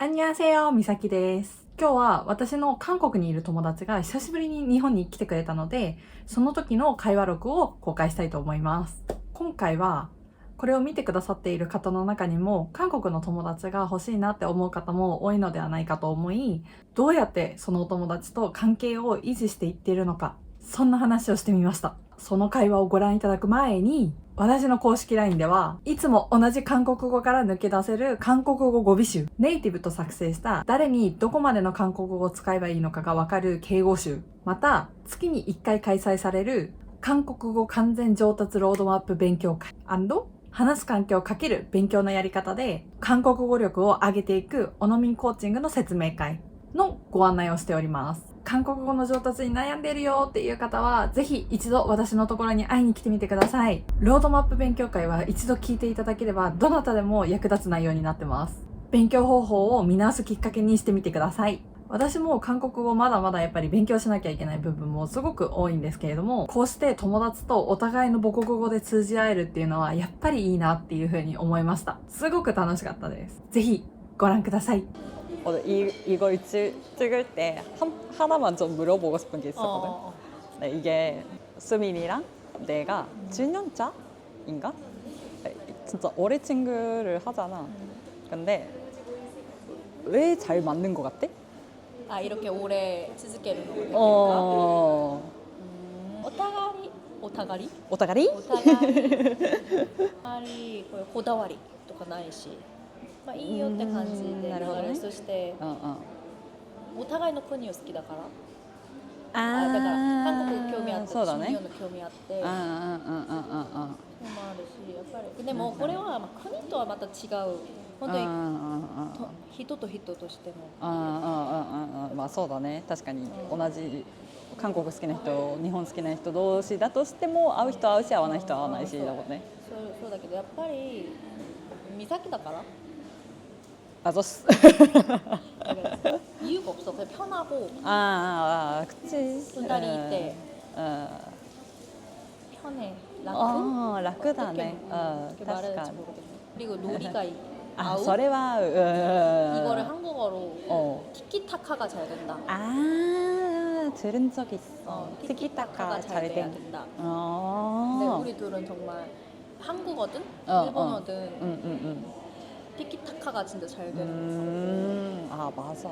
こんにちは、みさきです。今日は私の韓国にいる友達が久しぶりに日本に来てくれたので、その時の会話録を公開したいと思います。今回はこれを見てくださっている方の中にも韓国の友達が欲しいなって思う方も多いのではないかと思い、どうやってそのお友達と関係を維持していっているのか、そんな話をしてみました。その会話をご覧いただく前に、私の公式 LINE ではいつも同じ韓国語から抜け出せる韓国語語尾集、ネイティブと作成した誰にどこまでの韓国語を使えばいいのかがわかる敬語集、また月に1回開催される韓国語完全上達ロードマップ勉強会&話す環境をかける勉強のやり方で韓国語力を上げていくオノミンコーチングの説明会のご案内をしております。韓国語の上達に悩んでるよっていう方はぜひ一度私のところに会いに来てみてください。ロードマップ勉強会は一度聞いていただければどなたでも役立つ内容になってます。勉強方法を見直すきっかけにしてみてください。私も韓国語まだまだやっぱり勉強しなきゃいけない部分もすごく多いんですけれども、こうして友達とお互いの母国語で通じ合えるっていうのはやっぱりいいなっていう風に思いました。すごく楽しかったです。ぜひご覧ください。이걸 찍을 때 하나만 좀 물어보고 싶은 게 있었거든. 네, 이게 수민이랑 내가 7년차인가? 진짜 오래 친구를 하잖아. 근데 왜 잘 맞는 것 같아? 아 이렇게 오래 치즈케를 먹으니까 오타가리 오타가리 오타가리? 오타가리こだわりとかないしまあいいよって感じでなるほどね。そしてお互いの国を好きだからあだから韓国興味あってそうだね。日本の興味あってそれもあるしやっぱりでもこれはまあ国とはまた違う本当に人と人としてもまあそうだね。確かに同じ韓国好きな人、日本好きな人同士だとしても会う人は会うし会わない人は会わないしだもんね。そうだけどやっぱり美咲だから아저씨. 이유가 없어. 그냥 편하고. 그치. 분달이 있대. 편해. 라크다네. 어떻게 말해야 될지 모르겠네. 그리고 놀이가 아우. 서래와 이거를 한국어로 티키타카가 잘 된다. 들은 적 있어. 티키타카가 잘 돼야 된다. 근데 우리 둘은 정말 한국어든 일본어든 티키타카가 진짜 잘 되는 아 맞아.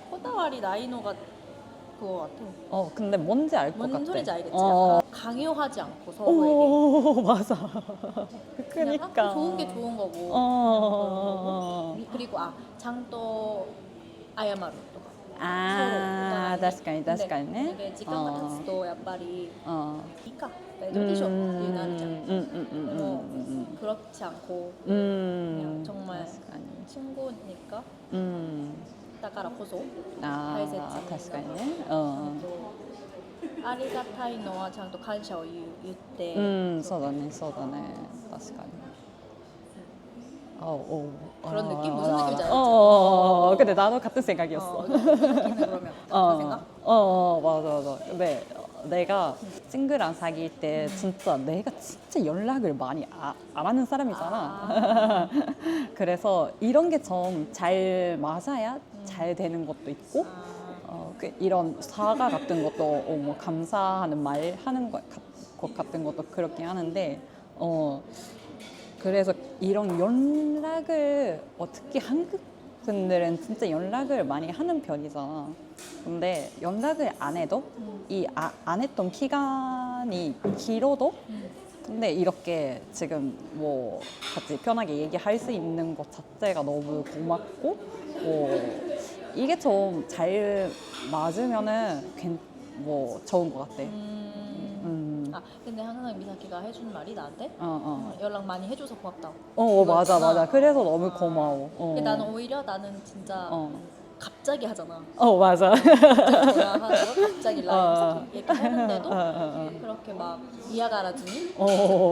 코다와리 나이노가 그거 같아. 근데 뭔지 알 것 같아. 뭔 소리인지 알겠지? 약간 강요하지 않고 서로에게. 맞아. 그냥 그니까. 좋은 게 좋은 거고. 그리고 장또 아야마루とか. 確かに確かにね。時間が経つとやっぱりいいか大丈夫でしょっていうなるじゃん。でも그렇지 않고 그냥 정말 친구니까 だからこそ大切に確かにね。ありがたいのはちゃんと感謝を言って。そうだねそうだね確かに。그런 느낌? 무슨 느낌인지 알았지? 근데 나도 같은 생각이었어. 그러면 같은 생각? 맞아. 근데 내가 친구랑 사귈 때 진짜 내가 진짜 연락을 많이 안 하는 사람이잖아. 그래서 이런 게 좀 잘 맞아야 잘 되는 것도 있고 이런 사과 같은 것도 뭐 감사하는 말 하는 것 같은 것도 그렇게 하는데 그래서 이런 연락을 특히 한국 분들은 진짜 연락을 많이 하는 편이잖아. 근데 연락을 안 해도 안 했던 기간이 길어도 근데 이렇게 지금 뭐 같이 편하게 얘기할 수 있는 것 자체가 너무 고맙고 이게 좀 잘 맞으면은 뭐 좋은 것 같아. 근데 항상 미사키가 해주는 말이 나한테 연락 많이 해줘서 고맙다고. 맞아. 그래서 너무 고마워. 근데 나는 오히려 진짜 갑자기 하잖아. 맞아. 갑자기 라이브 얘기하는데도 그렇게 막 이해가 알아주니?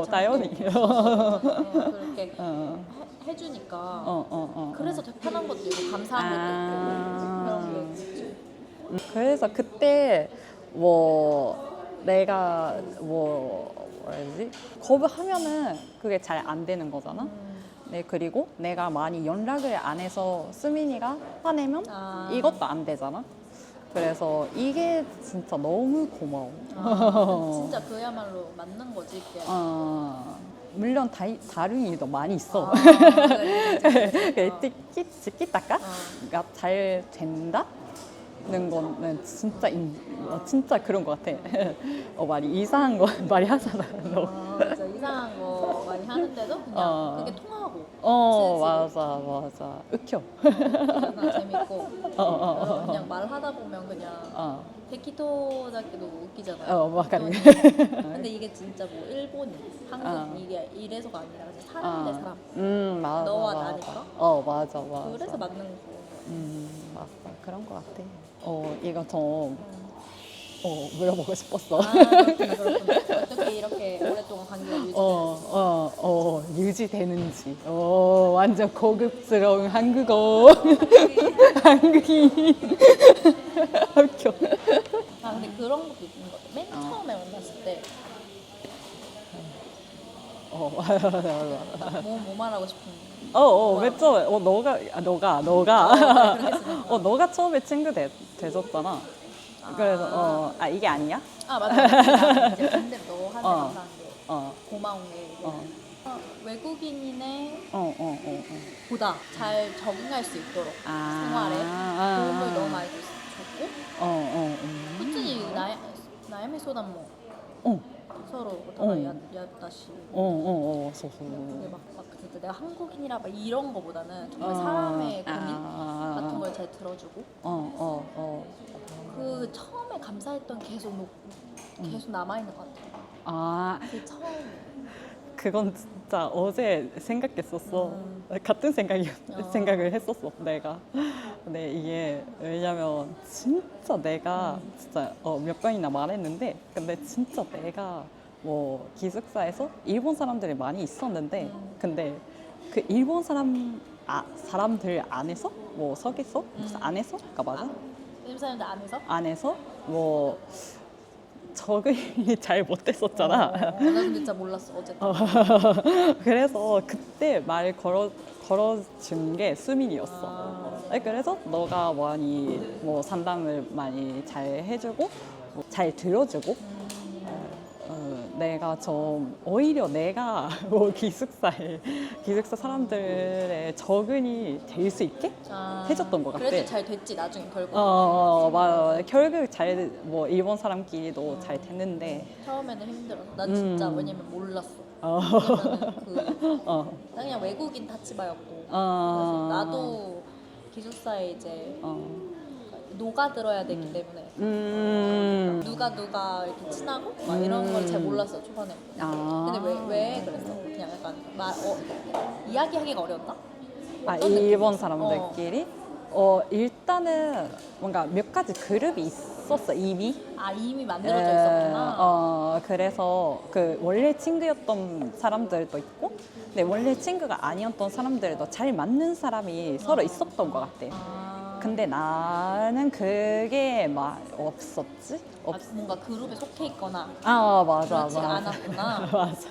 당연히. 그렇게 해주니까 그래서 더 편한 것도 있고 감사한 것도 있고 그런 게 있지. 그래서 그때 뭐 내가 뭐라 해야지 거부하면은 그게 잘 안 되는 거잖아. 네, 그리고 내가 많이 연락을 안 해서 수민이가 화내면 아. 이것도 안 되잖아. 그래서 이게 진짜 너무 고마워. 진짜 그야말로 맞는 거지 이게. 물론 다른 일도 많이 있어. 티키타카가 잘 된다는 거는 진짜 그런 것 같아. 많이 이상한 거 많이 하잖아. 너. 진짜 이상한 거 많이 하는데도 그냥 그게 통하고. 맞아. 웃겨. 그냥 재밌고. 그냥 말하다 보면 그냥 데키토다기도 웃기잖아. 와카리. 근데 이게 진짜 뭐 일본이, 한국 이게 이래서가 아니라 사람 대 사람. 맞아. 너와 맞아. 나니까. 맞아. 그래서 맞는 거. 맞아. 그런 것 같아. 이거 좀 물어보고 싶었어. 그렇구나. 어떻게 이렇게 오랫동안 관계가 유지되는지. 유지되는지. 완전 고급스러운 한국어. 한국인. 웃겨. 근데 그런 것도 있는 것 같아. 맨 처음에 만났을 때 맞아. 뭐 말하고 싶은 맨 처음에 너가 너가 처음에 친구 되줬잖아. 그래서 이게 아니야? 맞아. 이제 근데 너한테 감사한 게 고마운 게 외국인이네 보다 잘 적응할 수 있도록 생활에 도움을 너무 많이 줬고 솔직히 나야미 소담 뭐 서로 다야다시 근데 막 진짜 내가 한국인이라 막 이런 거보다는 정말 사람의 고민 같은 걸 잘 들어주고 그 처음에 감사했던 계속 남아있는 것 같아. 그 처음에 그건 진짜 어제 생각했었어. 같은 생각을 했었어, 내가. 근데 이게 왜냐면 진짜 내가 진짜 몇 번이나 말했는데, 근데 진짜 내가 뭐 기숙사에서 일본 사람들이 많이 있었는데, 근데 그 일본 사람들 안에서 뭐 서기서 안에서가 맞아? 일본 사람들 안에서 뭐 적응이 잘 못됐었잖아. 나도 진짜 몰랐어 어쨌든. 그래서 그때 말 걸어준 게 수민이었어. 그래서 너가 많이 뭐 상담을 많이 잘 해주고 잘 들어주고 내가 좀 오히려 내가 뭐 기숙사 사람들의 적응이 될 수 있게 해줬던 것 같아. 그래도 잘 됐지 나중에 결국. 맞아. 결국 잘 뭐 일본 사람끼리도 잘 됐는데 처음에는 힘들었어. 난 진짜 왜냐면 몰랐어. 왜냐면은 나 그냥 외국인 다치바였고 그래서 나도 기숙사에 이제 녹아들어야 되기 때문에 누가 이렇게 친하고 막 이런 걸 잘 몰랐어 초반에. 근데 왜 그랬어? 그냥 약간 이야기하기가 어려웠나? 일본 사람들끼리? 일단은 뭔가 몇 가지 그룹이 있었어 이미. 이미 만들어져 있었구나. 그래서 그 원래 친구였던 사람들도 있고, 근데 원래 친구가 아니었던 사람들도 잘 맞는 사람이 서로 있었던 것 같아. 근데 나는 그게 막 없었지? 뭔가 그룹에 속해 있거나 맞아. 그렇지가 않았구나. 맞아.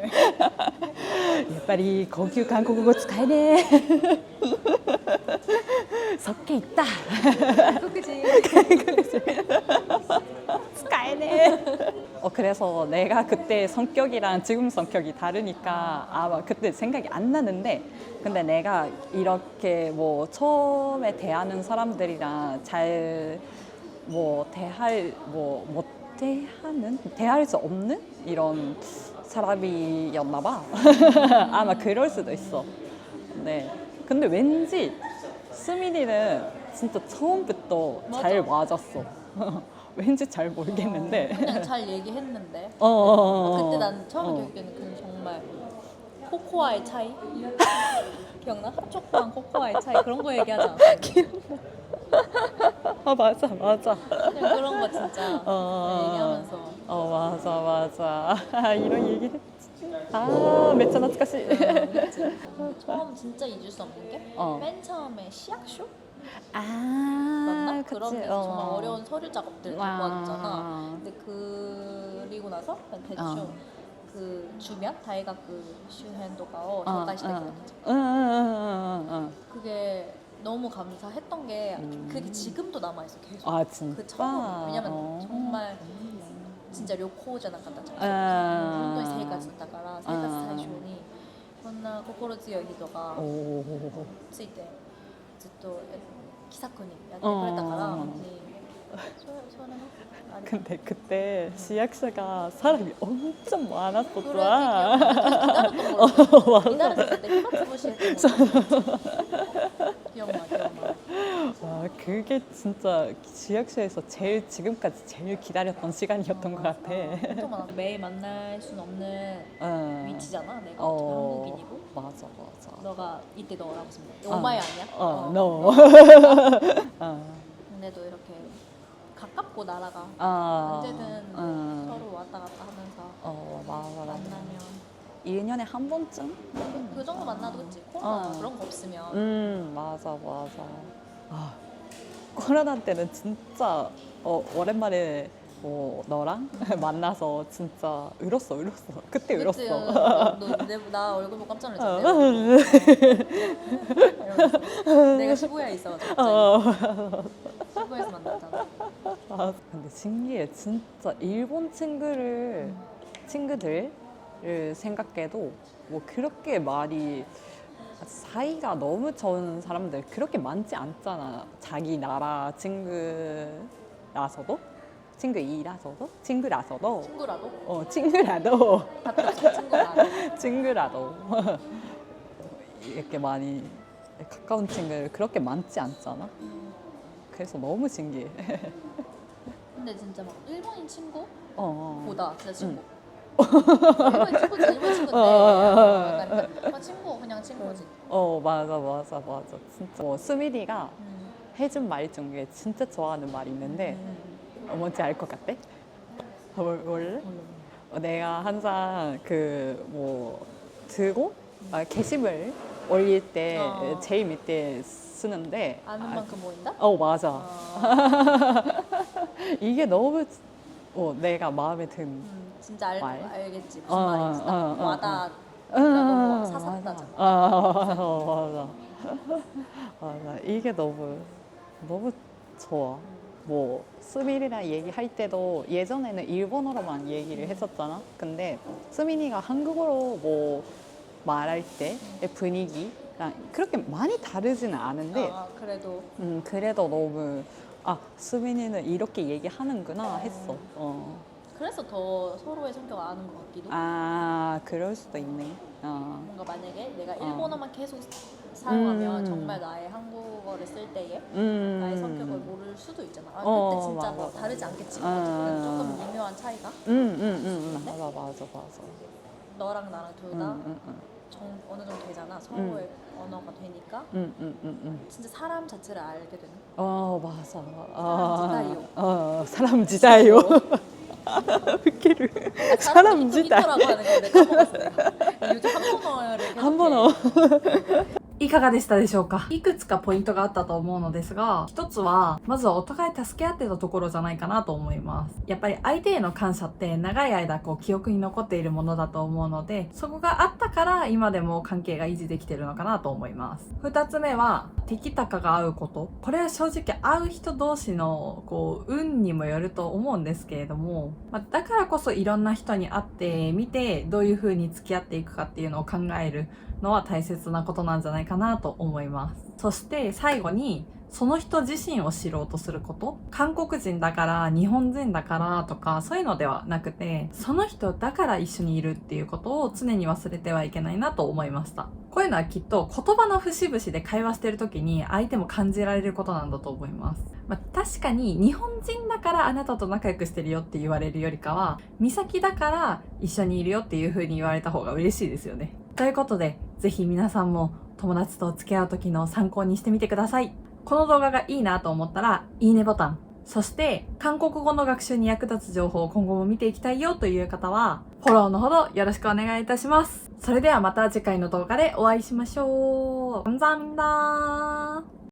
やっぱり高級韓国語使えねそっけいった使えね그래서 내가 그때 성격이랑 지금 성격이 다르니까 그때 생각이 안 나는데, 근데 내가 이렇게 뭐 처음에 대하는 사람들이랑 잘 뭐 대할 수 없는 이런 사람이었나 봐. 아마 그럴 수도 있어. 네. 근데 왠지 수민이는 진짜 처음부터 잘 맞았어. 왠지 잘 모르겠는데. 그냥 잘 얘기했는데. 그때 난 처음에 기억되는 그 정말 코코아의 차이? 기억나? 핫초코랑 코코아의 차이 그런 거 얘기하지 않았어? 맞아. 그냥 그런 거 진짜 얘기하면서. 맞아. 이런 얘기 했지. 매차 懐かしい. 처음 진짜 잊을 수 없는 게 맨 처음에 시약쇼? 맞나? 그런 게 정말 어려운 서류 작업들 갖고 왔잖아. 근데 그리고 나서 대충 그 주변 다이가쿠 주변 とかを紹介してくれたじゃん 그게 너무 감사했던 게 그게 지금도 남아있어 계속. 아 진짜? 그 처음 왜냐면 정말 진짜 료코잖아 같았잖아. 혼돈의 생활だから生活最初にこんな心強い人がついてずっと気さくにやってくれたから本当にそれね 근데 그때 시약사가 사람이 엄청 그래 많았었잖아. 기다렸던 걸로 기다렸을 때暇つぶし했던 거 기억나. 와, 그게 진짜 지역시에서 제일 지금까지 제일 기다렸던 시간이었던 것 같아. 엄청 많아. 매일 만날 순 없는 위치잖아. 내가 한국인이고. 맞아. 너가 이때 너라고 했으면 오마이 아니야? no. 근데도 이렇게 가깝고 나라가 아, 언제든 서로 왔다 갔다 하면서 맞아. 만나면 1년에 한 번쯤? 그 정도 만나도 그치? 코로나 그런 거 없으면 맞아. 아, 코로나 때는 진짜 오랜만에 너랑 만나서 진짜 울었어. 그때 그치? 울었어. 나 얼굴 보고 깜짝 놀랐잖아. 이러면서 내가 시부야에 있어가지고 갑자기 시부야에서 만났잖아. 아, 근데 신기해. 진짜 일본 친구들을 생각해도 뭐 그렇게 많이 사이가 너무 좋은 사람들 그렇게 많지 않잖아. 자기 나라 친구라서도 친구라도? 친구라도 같은 친구라도 친구라도 이렇게 많이 가까운 친구들 그렇게 많지 않잖아. 그래서 너무 신기해. 근데 진짜 막 일본인 친구보다 어. 진짜 친구. 일본인 친구지 일본 친구인데 약간 친구 그냥 친구지. 맞아. 진짜 뭐 수미디가 해준 말 중에 진짜 좋아하는 말이 있는데 뭔지 알 것 같아? 원래? 내가 항상 그 뭐 들고 게시물 올릴 때 제일 밑에 쓰는데 아는 만큼 보인다? 맞아. 이게 너무 내가 마음에 든 진짜 알겠지 무슨 어, 말인지 딱 어, 어, 와닿. 그러니까 너무 사사하다잖아. 맞아. 이게 너무 좋아. 뭐 수민이랑 얘기할 때도 예전에는 일본어로만 얘기를 했었잖아. 근데 수민이가 한국어로 뭐 말할 때의 분위기랑 그렇게 많이 다르지는 않은데 그래도 너무 수민이는 이렇게 얘기하는구나 했어. 그래서 더 서로의 성격을 아는 것 같기도. 그럴 수도 있네. 뭔가 만약에 내가 일본어만 계속 사용하면 정말 나의 한국어를 쓸 때에 나의 성격을 모를 수도 있잖아. 그때 진짜 뭐 다르지 않겠지. 조금 미묘한 차이가. 맞아. 너랑 나랑 둘 다 어느 정도 되잖아. 서로의 언어가 되니까 진짜 사람 자체를 알게 되는. 맞아. 사람 지다요. 웃기를. 사람 지다. 이토라고 하는 건데 까먹었어 내가. 요즘 한국어를 한번어. いかがでしたでしょうか。いくつかポイントがあったと思うのですが、一つはまずはお互い助け合ってたところじゃないかなと思います。やっぱり相手への感謝って長い間記憶に残っているものだと思うので、そこがあったから今でも関係が維持できてるのかなと思います。二つ目は敵高が合うこと。これは正直合う人同士の運にもよると思うんですけれども、だからこそいろんな人に会ってみてどういう風に付き合っていくかっていうのを考えるのは大切なことなんじゃないかなと思います。そして最後にその人自身を知ろうとすること。韓国人だから日本人だからとかそういうのではなくて、その人だから一緒にいるっていうことを常に忘れてはいけないなと思いました。こういうのはきっと言葉の節々で会話してる時に相手も感じられることなんだと思います。確かに日本人だからあなたと仲良くしてるよって言われるよりかは、美咲だから一緒にいるよっていう風に言われた方が嬉しいですよね。ということで、ぜひ皆さんも友達と付き合う時の参考にしてみてください。この動画がいいなと思ったら、いいねボタン。そして、韓国語の学習に役立つ情報を今後も見ていきたいよという方は、フォローのほどよろしくお願いいたします。それではまた次回の動画でお会いしましょう。감사합니다。